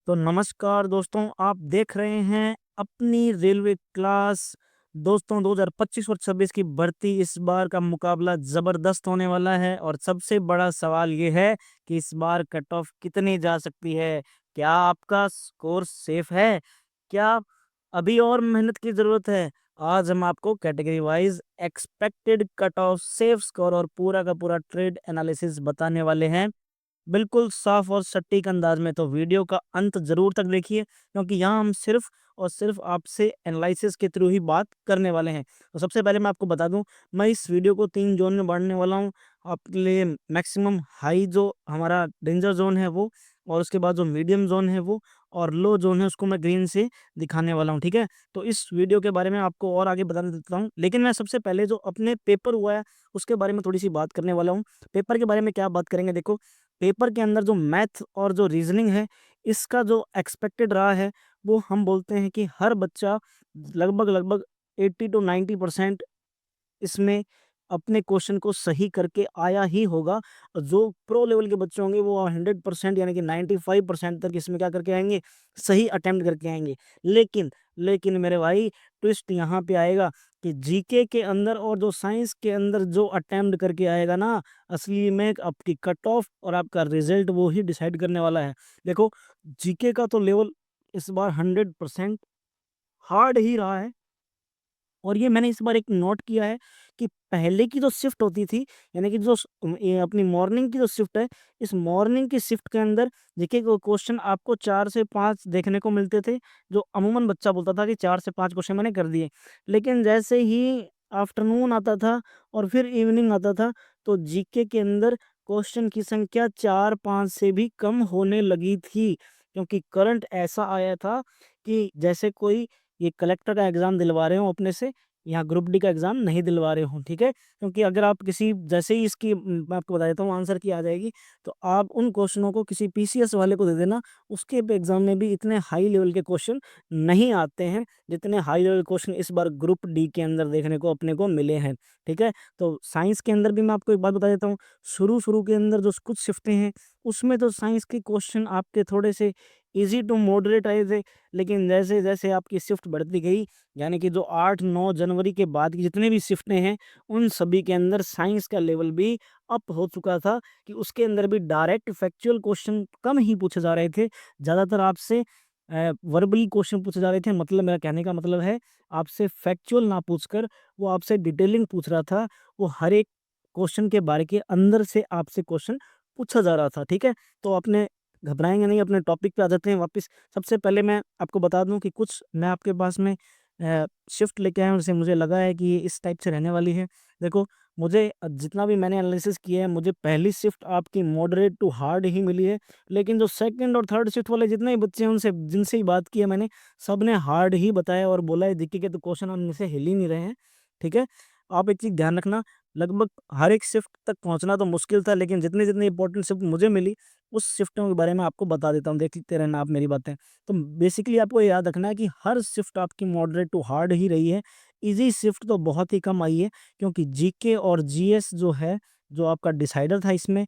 तो नमस्कार दोस्तों, आप देख रहे हैं अपनी रेलवे क्लास। दोस्तों 2025 और 26 की भर्ती, इस बार का मुकाबला ज़बरदस्त होने वाला है और सबसे बड़ा सवाल ये है कि इस बार कट ऑफ कितनी जा सकती है। क्या आपका स्कोर सेफ है? क्या अभी और मेहनत की ज़रूरत है? आज हम आपको category wise expected cut off, safe score और पूरा का पूरा ट्रेड एनालिसिस बताने वाले हैं, बिल्कुल साफ और सटीक अंदाज में। तो वीडियो का अंत ज़रूर तक देखिए, क्योंकि यहाँ हम सिर्फ़ और सिर्फ़ आपसे एनालिसिस के थ्रू ही बात करने वाले हैं। तो सबसे पहले मैं आपको बता दूँ, मैं इस वीडियो को 3 ज़ोन में बाँटने वाला हूँ। आपके लिए मैक्सिमम हाई जो हमारा डेंजर ज़ोन है वो, और उसके बाद जो मीडियम ज़ोन है वो, और लो ज़ोन है उसको मैं ग्रीन से दिखाने वाला हूँ, ठीक है? तो इस वीडियो के बारे में आपको और आगे बता देता हूँ। लेकिन मैं सबसे पहले जो अपने पेपर हुआ है, उसके बारे में थोड़ी-सी बात करने वाला हूँ। पेपर के बारे में क्या बात करेंगे, देखो, पेपर के अंदर जो मैथ और जो रीजनिंग है, इसका जो एक्सपेक्टेड रहा है, वो हम बोलते हैं कि हर बच्चा लगभग 80 टू 90% इसमें अपने क्वेश्चन को सही करके आया ही होगा। जो प्रो लेवल के बच्चे होंगे वो 100% यानी कि 95% तक इसमें क्या करके आएँगे, सही अटेम्प्ट करके आएँगे। लेकिन लेकिन मेरे भाई, ट्विस्ट यहाँ पे आएगा कि जीके के अंदर और जो साइंस के अंदर जो अटेम्प्ट करके आएगा ना, असली में आपकी कट ऑफ और आपका रिज़ल्ट वो ही डिसाइड करने वाला है। देखो, जीके का तो लेवल इस बार 100% हार्ड ही रहा है। और ये मैंने इस बार एक नोट किया है कि पहले की जो शिफ्ट होती थी, यानी कि ये अपनी मॉर्निंग की जो शिफ्ट है, इस मॉर्निंग की शिफ्ट के अंदर देखिए को क्वेश्चन आपको 4 से 5 देखने को मिलते थे, जो अमूमन बच्चा बोलता था कि 4 से 5 क्वेश्चन मैंने कर दिए। लेकिन जैसे ही आफ्टरनून आता था और फिर इवनिंग आता था, तो जीके के अंदर क्वेश्चन की संख्या 4-5 से भी कम होने लगी थी। क्योंकि करंट ऐसा आया था कि जैसे कोई ये कलेक्टर का एग्ज़ाम दिलवा रहे हो अपने से, या ग्रुप डी का एग्ज़ाम नहीं दिलवा रहे हो, ठीक है? क्योंकि अगर आप किसी जैसे ही इसकी मैं आपको बता देता हूँ आंसर की आ जाएगी, तो आप उन क्वेश्चनों को किसी पीसीएस वाले को दे देना, उसके पे एग्ज़ाम में भी इतने हाई लेवल के क्वेश्चन नहीं आते हैं, जितने हाई लेवल क्वेश्चन इस बार ग्रुप डी के अंदर देखने को अपने को मिले हैं, ठीक है? तो साइंस के अंदर भी मैं आपको एक बात बता देता हूँ, शुरू-शुरू के अंदर जो कुछ शिफ्टें हैं, उसमें तो साइंस के क्वेश्चन आपके थोड़े से ईज़ी टू मॉडरेट आए थे। लेकिन जैसे-जैसे आपकी शिफ्ट बढ़ती गई, यानी कि जो 8-9 जनवरी के बाद की जितनी भी शिफ्टें हैं, उन सभी के अंदर साइंस का लेवल भी अप हो चुका था कि उसके अंदर भी डायरेक्ट फैक्चुअल क्वेश्चन कम ही पूछे जा रहे थे। ज़्यादातर आपसे वर्बली क्वेश्चन पूछे जा रहे थे। मतलब मेरा कहने का मतलब है, आपसे फैक्चुअल ना पूछकर वो आपसे डिटेलिंग पूछ रहा था। वो हर एक क्वेश्चन के बारे के अंदर से आपसे क्वेश्चन पूछा जा रहा था, ठीक है? तो आपने घबराएँगे नहीं, अपने टॉपिक पे आ जाते हैं वापस। सबसे पहले मैं आपको बता दूँ कि कुछ मैं आपके पास में शिफ्ट लेके आया हूँ, जैसे मुझे लगा है कि ये इस टाइप से रहने वाली है। देखो, मुझे जितना भी मैंने एनालिसिस किया है, मुझे पहली शिफ्ट आपकी मॉडरेट टू हार्ड ही मिली है। लेकिन जो सेकंड और थर्ड शिफ्ट वाले जितने भी बच्चे हैं, उनसे जिनसे ही बात की है मैंने, सब ने हार्ड ही बताया और बोला है जीके के तो क्वेश्चन उनमें से हिल ही नहीं रहे हैं, ठीक है? आप एक चीज़ ध्यान रखना, लगभग हर एक शिफ्ट तक पहुँचना तो मुश्किल था, लेकिन जितनी-जितनी इंपॉर्टेंट शिफ्ट मुझे मिली, उस शिफ्टों के बारे में आपको बता देता हूँ, देखते रहना आप मेरी बातें। तो बेसिकली आपको ये याद रखना है कि हर शिफ्ट आपकी मॉडरेट टू हार्ड ही रही है। ईज़ी शिफ्ट तो बहुत ही कम आई है, क्योंकि जीके और जीएस जो है, जो आपका डिसाइडर था इसमें,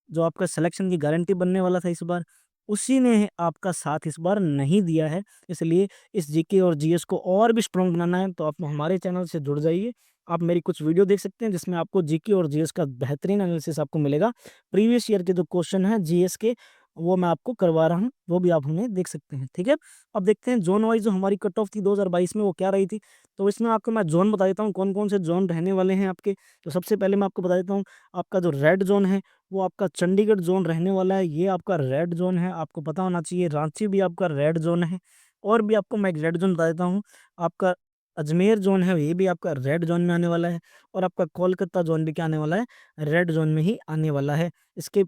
जो आपका सिलेक्शन की गारंटी बनने वाला था इस बार, उसी ने आपका साथ इस बार नहीं दिया है। इसलिए इस जीके और जीएस को और भी स्ट्रॉन्ग बनाना है, तो आप हमारे चैनल से जुड़ जाइए। आप मेरी कुछ वीडियो देख सकते हैं, जिसमें आपको जीके और जीएस का बेहतरीन एनालिसिस आपको मिलेगा। प्रीवियस ईयर के जो क्वेश्चन हैं जीएस के, वो मैं आपको करवा रहा हूँ, वो भी आप हमें देख सकते हैं, ठीक है? अब देखते हैं ज़ोन वाइज़ जो हमारी कट ऑफ थी 2022 में, वो क्या रही थी। तो इसमें आपको मैं ज़ोन बता देता हूँ, कौन-कौन से ज़ोन रहने वाले हैं आपके। तो सबसे पहले मैं आपको बता देता हूँ, आपका जो रेड ज़ोन है, वो आपका चंडीगढ़ ज़ोन रहने वाला है। ये आपका रेड ज़ोन है, आपको पता होना चाहिए। रांची भी आपका रेड ज़ोन है। और भी आपको मैं एक रेड ज़ोन बता देता हूँ, आपका अजमेर ज़ोन है, ये भी आपका रेड ज़ोन में आने वाला है। और आपका कोलकाता ज़ोन भी क्या आने वाला है, रेड ज़ोन में ही आने वाला है। इसके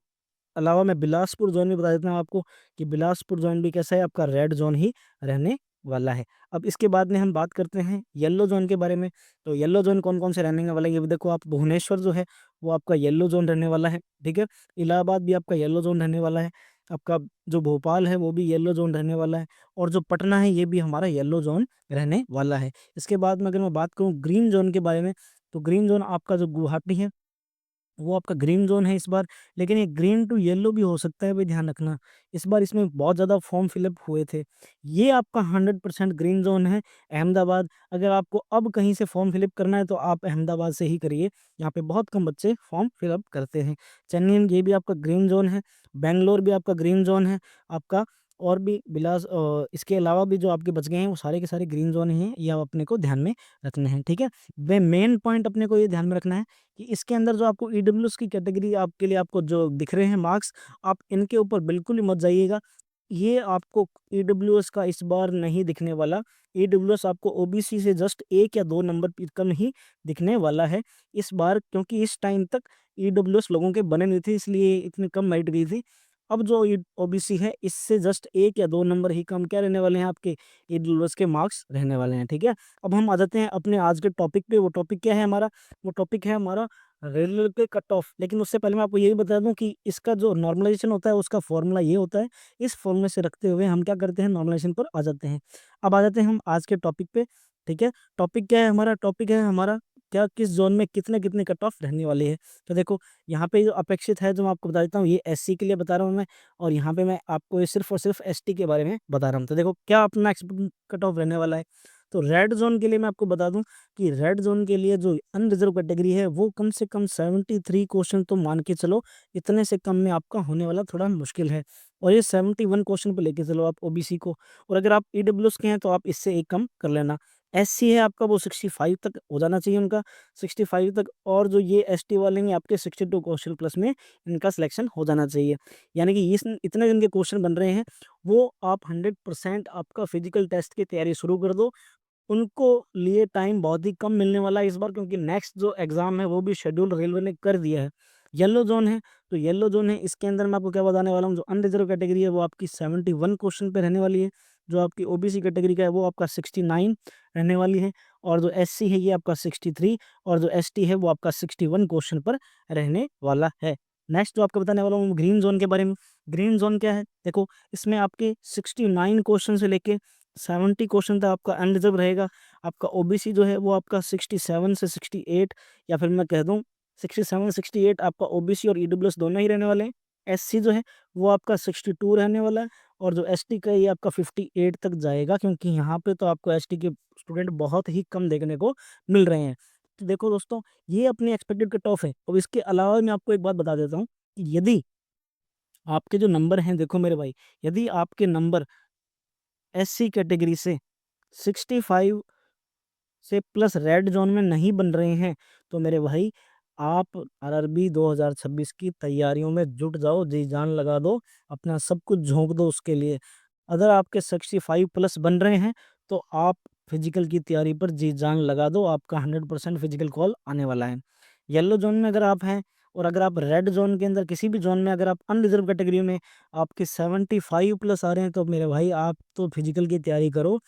अलावा मैं बिलासपुर ज़ोन भी बता देता हूँ आपको, कि बिलासपुर ज़ोन भी कैसा है, आपका रेड ज़ोन ही रहने वाला है। अब इसके बाद में हम बात करते हैं येलो ज़ोन के बारे में। तो येलो ज़ोन कौन-कौन से रहने वाला है, ये भी देखो आप। भुवनेश्वर जो है, वो आपका येलो ज़ोन रहने वाला है, ठीक है? इलाहाबाद भी आपका येलो ज़ोन रहने वाला है। आपका जो भोपाल है, वो भी येलो ज़ोन रहने वाला है। और जो पटना है, ये भी हमारा येलो ज़ोन रहने वाला है। इसके बाद में अगर मैं बात करूँ ग्रीन ज़ोन के बारे में, तो ग्रीन ज़ोन आपका जो गुवाहाटी है, वो आपका ग्रीन ज़ोन है इस बार, लेकिन ये ग्रीन टू येलो भी हो सकता है भाई, ध्यान रखना। इस बार इसमें बहुत ज़्यादा फॉर्म फिलअप हुए थे। ये आपका 100% ग्रीन ज़ोन है अहमदाबाद। अगर आपको अब कहीं से फॉर्म फिलअप करना है तो आप अहमदाबाद से ही करिए, यहाँ पे बहुत कम बच्चे फॉर्म फिलअप करते हैं। चेन्नई ये भी आपका ग्रीन ज़ोन है, बैंगलोर भी आपका ग्रीन ज़ोन है आपका, और भी इसके अलावा भी जो आपके बच गए हैं वो सारे के सारे ग्रीन ज़ोन ही हैं, ये आप अपने को ध्यान में रखने हैं, ठीक है। वे मेन पॉइंट अपने को ये ध्यान में रखना है कि इसके अंदर जो आपको ईडब्ल्यूएस की कैटेगरी आपके लिए आपको जो दिख रहे हैं मार्क्स, आप इनके ऊपर बिल्कुल ही मत जाइएगा। ये आपको ईडब्ल्यूएस का इस बार नहीं दिखने वाला। ईडब्ल्यूएस आपको ओबीसी से जस्ट 1 या 2 नंबर कम ही दिखने वाला है इस बार, क्योंकि इस टाइम तक ईडब्ल्यूएस लोगों के बने नहीं थे, इसलिए इतनी कम मेरिट गई थी। अब जो ओबीसी है इससे जस्ट 1 या 2 नंबर ही कम क्या रहने वाले हैं, आपके ईडब्ल्यूएस के मार्क्स रहने वाले हैं, ठीक है। अब हम आ जाते हैं अपने आज के टॉपिक पे। वो टॉपिक क्या है हमारा? वो टॉपिक है हमारा रेलवे के कट ऑफ। लेकिन उससे पहले मैं आपको ये भी बता दूं कि इसका जो नॉर्मलाइजेशन होता है उसका फॉर्मूला ये होता है। इस फॉर्मूले से रखते हुए हम क्या करते हैं, नॉर्मलाइजेशन पर आ जाते हैं। अब आ जाते हैं हम आज के टॉपिक पे, ठीक है। टॉपिक क्या है हमारा? टॉपिक है हमारा क्या, किस जोन में कितने कितने कट ऑफ रहने वाली है। तो देखो यहाँ पे जो अपेक्षित है, जो मैं आपको बता देता हूँ, ये एससी के लिए बता रहा हूँ मैं, और यहाँ पे मैं आपको ये सिर्फ और सिर्फ एसटी के बारे में बता रहा हूँ। तो देखो क्या अपना कट ऑफ रहने वाला है। तो रेड जोन के लिए मैं आपको बता दूं कि रेड जोन के लिए जो अनरिजर्व कैटेगरी है वो कम से कम 73 क्वेश्चन तो मान के चलो, इतने से कम में आपका होने वाला थोड़ा मुश्किल है। और ये 71 क्वेश्चन पे लेके चलो आप ओबीसी को। और अगर आप ईडब्ल्यूएस के हैं तो आप इससे एक कम कर लेना। एससी है आपका, वो 65 तक हो जाना चाहिए उनका, 65 तक। और जो ये एसटी वाले हैं आपके 62 क्वेश्चन प्लस में इनका सिलेक्शन हो जाना चाहिए। यानी कि इस इतने दिन के क्वेश्चन बन रहे हैं, वो आप 100% आपका फिजिकल टेस्ट की तैयारी शुरू कर दो। उनको लिए टाइम बहुत ही कम मिलने वाला है इस बार, क्योंकि नेक्स्ट जो एग्ज़ाम है वो भी शेड्यूल रेलवे ने कर दिया है। येलो जोन है, तो येलो जोन है इसके अंदर मैं आपको क्या बताने वाला हूँ, जो अनरिजर्व कैटेगरी है वो आपकी 71 क्वेश्चन पे रहने वाली है। जो आपकी ओबीसी कैटेगरी का है वो आपका 69 रहने वाली है। और जो एससी है ये आपका 63, और जो एसटी है वो आपका 61 क्वेश्चन पर रहने वाला है। नेक्स्ट जो आपको बताने वाला हूँ ग्रीन जोन के बारे में। ग्रीन जोन क्या है? देखो इसमें आपके 69 क्वेश्चन से लेके 70 क्वेश्चन तक आपका अनरिजर्व रहेगा। आपका ओबीसी जो है वो आपका 67 से 68, या फिर मैं कह दूं 67 68 आपका ओबीसी और ईडब्ल्यूएस दोनों ही रहने वाले हैं। एससी जो है वो आपका 62 रहने वाला है। और जो एसटी का ये आपका 58 तक जाएगा, क्योंकि यहाँ पे तो आपको एसटी के स्टूडेंट बहुत ही कम देखने को मिल रहे हैं। तो देखो दोस्तों, ये अपनी एक्सपेक्टेड कट ऑफ है। और इसके अलावा मैं आपको एक बात बता देता हूँ कि यदि आपके जो नंबर हैं, देखो मेरे भाई, यदि आपके नंबर एससी कैटेगरी से 65 से प्लस रेड जोन में नहीं बन रहे हैं, तो मेरे भाई आप आरआरबी 2026 की तैयारियों में जुट जाओ, जी जान लगा दो, अपना सब कुछ झोंक दो उसके लिए। अगर आपके 65 प्लस बन रहे हैं तो आप फिजिकल की तैयारी पर जी जान लगा दो, आपका 100% फिजिकल कॉल आने वाला है। येलो जोन में अगर आप हैं, और अगर आप रेड जोन के अंदर किसी भी जोन में, अगर आप अनरिजर्व कैटेगरी में आपके 75 प्लस आ रहे हैं, तो मेरे भाई आप तो फिजिकल की तैयारी करो,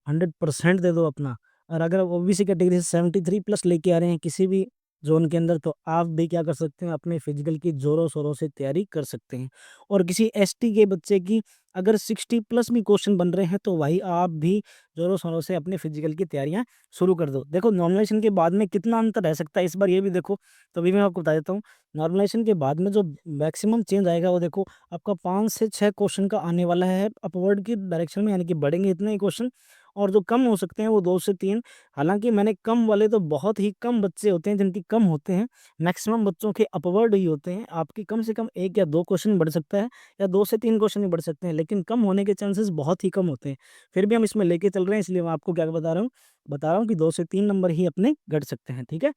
100% दे दो अपना। और अगर आप ओबीसी कैटेगरी से 73 प्लस लेके आ रहे हैं किसी भी जोन के अंदर, तो आप भी क्या कर सकते हैं, अपने फिजिकल की जोरों शोरों से तैयारी कर सकते हैं। और किसी एसटी के बच्चे की अगर 60 प्लस भी क्वेश्चन बन रहे हैं, तो भाई आप भी जोरों शोरों से अपने फिजिकल की तैयारियां शुरू कर दो। देखो नॉर्मलाइजेशन के बाद में कितना अंतर रह सकता है इस बार, ये भी देखो। तो अभी मैं आपको बता देता हूँ, नॉर्मलाइजेशन के बाद में जो मैक्सिमम चेंज आएगा वो देखो, आपका 5 से 6 क्वेश्चन का आने वाला है अपवर्ड की डायरेक्शन में, यानी कि बढ़ेंगे इतने ही क्वेश्चन। और जो कम हो सकते हैं वो 2 से 3। हालाँकि मैंने कम वाले तो बहुत ही कम बच्चे होते हैं जिनकी कम होते हैं, मैक्सिमम बच्चों के अपवर्ड ही होते हैं। आपकी कम से कम 1 या 2 क्वेश्चन बढ़ सकता है, या 2 से 3 क्वेश्चन भी बढ़ सकते हैं, लेकिन कम होने के चांसेस बहुत ही कम होते हैं। फिर भी हम इसमें लेके चल रहे हैं, इसलिए मैं आपको क्या बता रहा हूँ कि 2 से 3 नंबर ही अपने घट सकते हैं, ठीक है?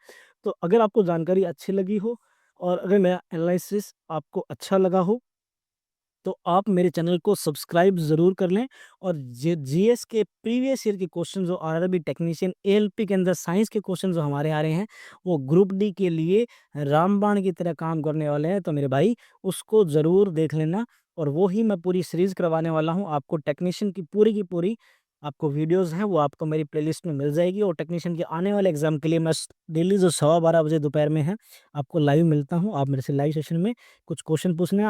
तो अगर आपको जानकारी अच्छी लगी हो, और अगर मेरा एनालिसिस आपको अच्छा लगा हो, तो आप मेरे चैनल को सब्सक्राइब ज़रूर कर लें। और जीएस के प्रीवियस ईयर के क्वेश्चन जो आरआरबी टेक्नीशियन एएलपी के अंदर साइंस के क्वेश्चन जो हमारे आ रहे हैं, वो ग्रुप डी के लिए रामबाण की तरह काम करने वाले हैं। तो मेरे भाई उसको ज़रूर देख लेना। और वो ही मैं पूरी सीरीज़ करवाने वाला हूँ आपको, टेक्नीशियन की पूरी आपको वीडियोस हैं वो आपको मेरी प्लेलिस्ट में मिल जाएगी। और टेक्नीशियन के आने वाले एग्जाम के लिए मैं डेली जो 12:15 बजे दोपहर में है आपको लाइव मिलता हूँ। आप मेरे से लाइव सेशन में कुछ क्वेश्चन पूछने